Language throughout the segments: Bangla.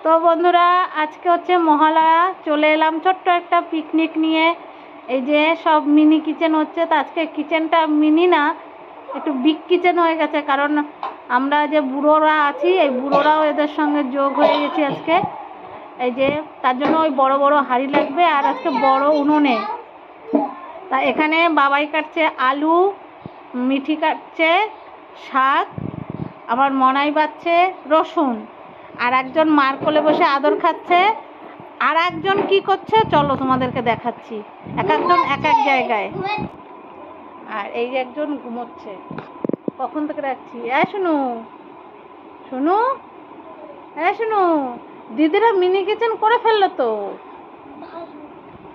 তো বন্ধুরা আজকে হচ্ছে মহালয়া, চলে এলাম ছোট্ট একটা পিকনিক নিয়ে। এই যে সব মিনি কিচেন হচ্ছে, তো আজকে কিচেনটা মিনি না, একটু বিগ কিচেন হয়ে গেছে, কারণ আমরা যে বুড়োরা আছি এই বুড়োরাও এদের সঙ্গে যোগ হয়ে গেছি আজকে। এই যে তার জন্য ওই বড় বড় হাঁড়ি লাগবে, আর আজকে বড় উনুনে। তা এখানে বাবাই কাটছে আলু, মিঠি কাটছে শাক, আমার মনাই বাচ্ছে রসুন, আর একজন মার কোলে বসে আদর খাচ্ছে, আর একজন কি করছে চলো তোমাদেরকে দেখাচ্ছি। এক একজন এক এক জায়গায়, আর এই যে একজন ঘুমোচ্ছে। কখন থেকে রাখছি। শুনু শুনু, শুনু, দিদিরা মিনি কিচেন করে ফেললো তো,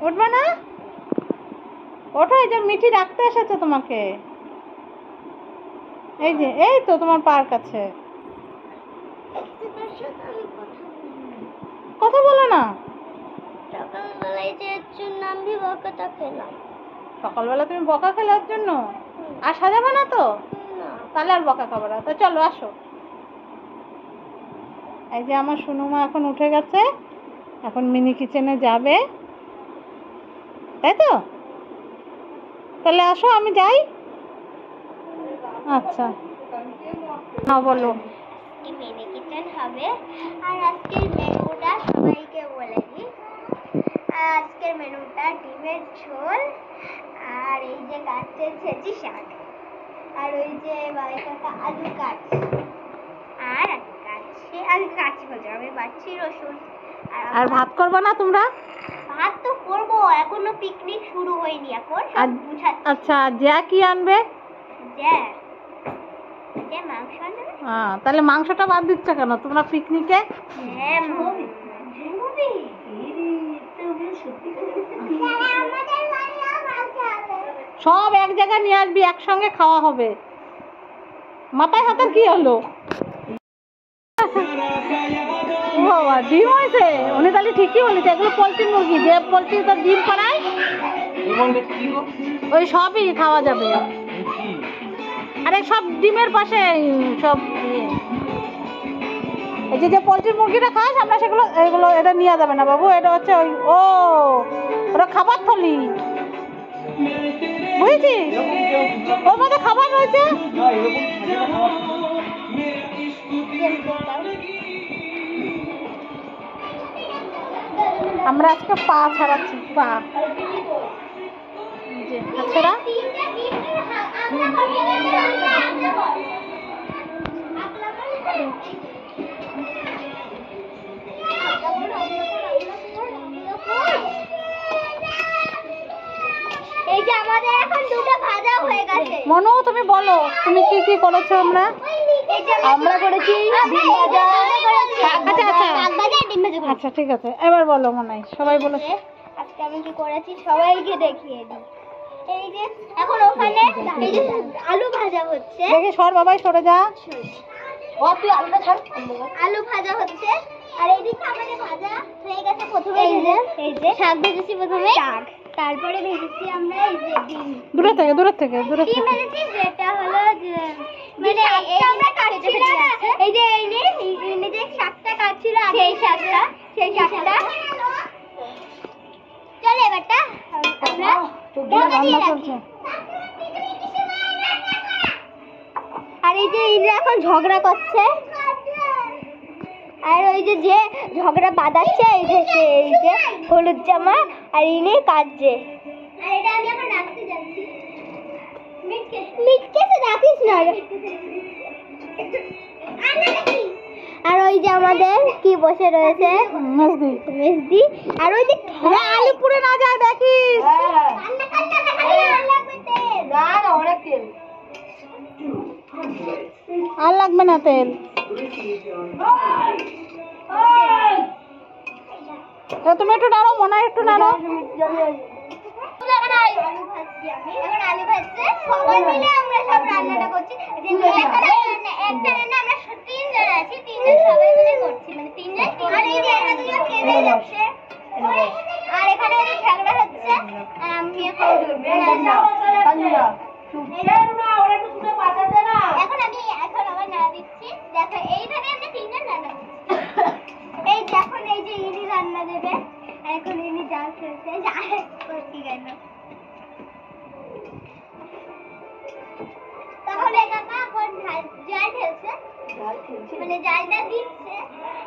উঠবে না? ওঠো, এই যে মিঠি রাখতে এসেছে তোমাকে। এই যে এই তো তোমার পার কাছে। কথা বলো না। সকালবেলা তুমি বকা খেলার জন্য আর সাজাবে না তো, তাহলে আর বকা খাবে না। তো চলো আসো। এই যে আমার সুনুমা এখন উঠে গেছে, এখন মিনি কিচেনে যাবে, তাই তো? তাহলে আসো, আমি যাই। আচ্ছা হ্যাঁ বলো। মিনি কিচেন হবে, আর আজকের মেনুটা সবাইকে বলে দিই। আজকের মেনুটা ডিমের ঝোল, আর এই যে কাটছে ছেঁচি শাক, আর ওই যে বাড়ি কাকা আলু কাটছে, আর কাটছে আমি কাটছি বলছি আমি বাচ্ছি রসুন। আর ভাত করবে না তোমরা? ভাত তো করবো, এখনো পিকনিক শুরু হয়নি, এখন সব বুঝাচ্ছি। আচ্ছা, যা কি আনবে? যা মাংস আনবে। তাহলে মাংসটা বাদ দিচ্ছ কেন তোমরা পিকনিকে? সব এক জায়গায় নিয়ে আসবি, একসঙ্গে খাওয়া হবে। মাথায় হাতের কি হলো? বাবা ডিম হয়েছে, উনি তাহলে ঠিকই বলেছে, এগুলো পোলট্রি মুরগি, যে পোলট্রি তার ডিম পাড়ায় ওই সবই খাওয়া যাবে। আরে সব ডিমের পাশে সব এই যে পোলট্রি মুরগিটা খাস আমরা, সেগুলো এগুলো এটা নেওয়া যাবে না বাবু। এটা হচ্ছে ওই ওটা খাবার থলি, বুঝেছি? ওর মধ্যে খাবার রয়েছে। আমরা আজকে পা ছাড়াচ্ছি, পা ছাড়া। এই যে আমাদের এখন দুটো ভাজা হয়ে গেছে। মনু তুমি বলো, তুমি কি কি করেছো? আমরা করেছি ডিম ভাজা, শাক ভাজা, ডিম ভাজা। আচ্ছা ঠিক আছে, এবার বলো মনাই, সবাই বলো। আজকে আমি কি করেছি সবাইকে দেখিয়ে দিই। এই যে এখন ওখানে এই যে আলু ভাজা হচ্ছে, দেখি সর বাবাই, সরে যা। তুই আলুটা ছাড়। আলু ভাজা হচ্ছে, আর এইদিকে আমাদের ভাজা হয়ে গেছে। প্রথমে এই যে শাক ভেজেছি, প্রথমে শাক, তারপরে ভেজেছি আমরা এই যে ডিম। দূরে থেকে ডিম ভেজেছি, যেটা হলো যে মানে আমরা কাটছি না, এই যে যে শাকটা কাটছিল, সেই শাকটা চলে। এবারটা আমরা রান্না চলছে। আর এই যে ইনি এখন ঝগড়া করছে, আর ওই যে ঝগড়া বাঁধাচ্ছে এই যে হলুদ জামা, আর ইনি কাটছে। আর এটা আমি এখন রাখতে যাচ্ছি। মিটকেসে রাখিস না। আর ওই যে আমাদের কি বসে রয়েছে মেজদি, আর ওই যে আলু পুড়ে না যায় দেখিস। আর লাগবে না তেল। তুমি একটু নাড়ো, মনাই একটু নাড়ো। আলু ভাজছে, সবাই মিলে আমরা সব রান্নাটা করছি। একটা রান্না আমরা 3 জন আছি, 3 জন সবাই মিলে করছি, মানে 3 জন। আর এই যে এরা দুজন খেতে যাচ্ছে, আর এখানে ওদের ঝগড়া হচ্ছে, আর আমি এখন আবার নাড়া দিচ্ছি। দেখো এইভাবে আমরা 3 জন রান্না করছি। এই যে কেন? তাহলে কাকা এখন জাল ঢেলছে, মানে জালটা দিচ্ছে,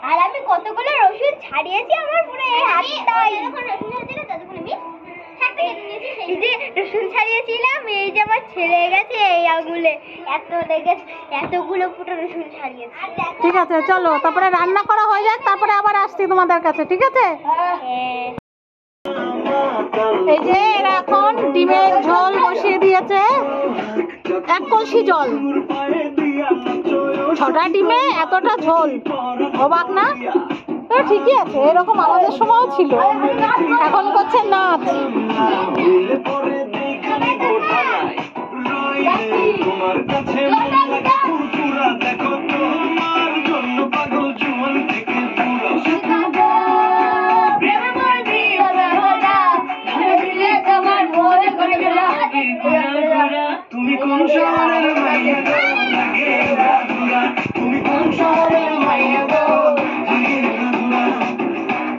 আর আমি কতগুলো রসুন ছাড়িয়েছি আমার পুরো এই হাতটা। যখন রসুন ছাড়িয়েছিল ততক্ষণ আমি শাকটা কেটে নিয়েছি। এই যে রসুন ছাড়িয়েছিলাম, এই যে আমার ছেড়ে গেছে এই আঙুলে, এত লেগেছে, এতগুলো ফুটো রসুন ছাড়িয়েছি। ঠিক আছে চলো, তারপরে রান্না করা হয়ে যাক, তারপরে আবার আসছি তোমাদের কাছে, ঠিক আছে? হ্যাঁ। এই যে এরা এখন ডিমের ঝোল বসিয়ে দিয়েছে, 1 কলসি জল, 6টা ডিমে এতটা ঝোল, অবাক না? তো ঠিকই আছে, এরকম আমাদের সময়ও ছিল। এখন করছে নাচ। তুমি কোন শহরের মাইয়া গো, তুমি কোন শহরের মাইয়া গো,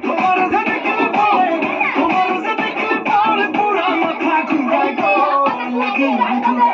তোমার দেখলে পরে পুরা মাথা ঘুরায় গো, লাগে ঘুরা।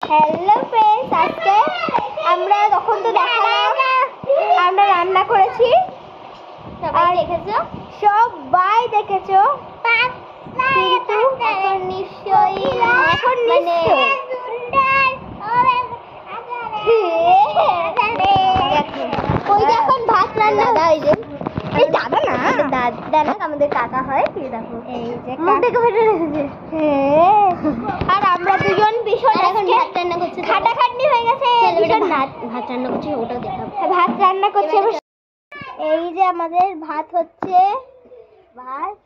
হ্যালো ফ্রেন্ডস, আজকে আমরা তখন তো দেখালাম আমরা রান্না করেছি, সবাই দেখেছো, সবাই দেখেছো, কিন্তু এখন নিশ্চয়ই ওই যে এখন ভাত রান্না, দাদা ওই যে এই দাদা না, দাদা না আমাদের কাকা হয়, কি দেখো এই যে মুখ দেখে ফেটে রেখেছে। আর আমরা দুজন ভীষণ এখন ভাত রান্না করছি, খাটাখাটনি হয়ে গেছে, ভীষণ ভাত রান্না করছি, ওটাও দেখাবো। ভাত রান্না করছে, এই যে আমাদের ভাত হচ্ছে, ভাত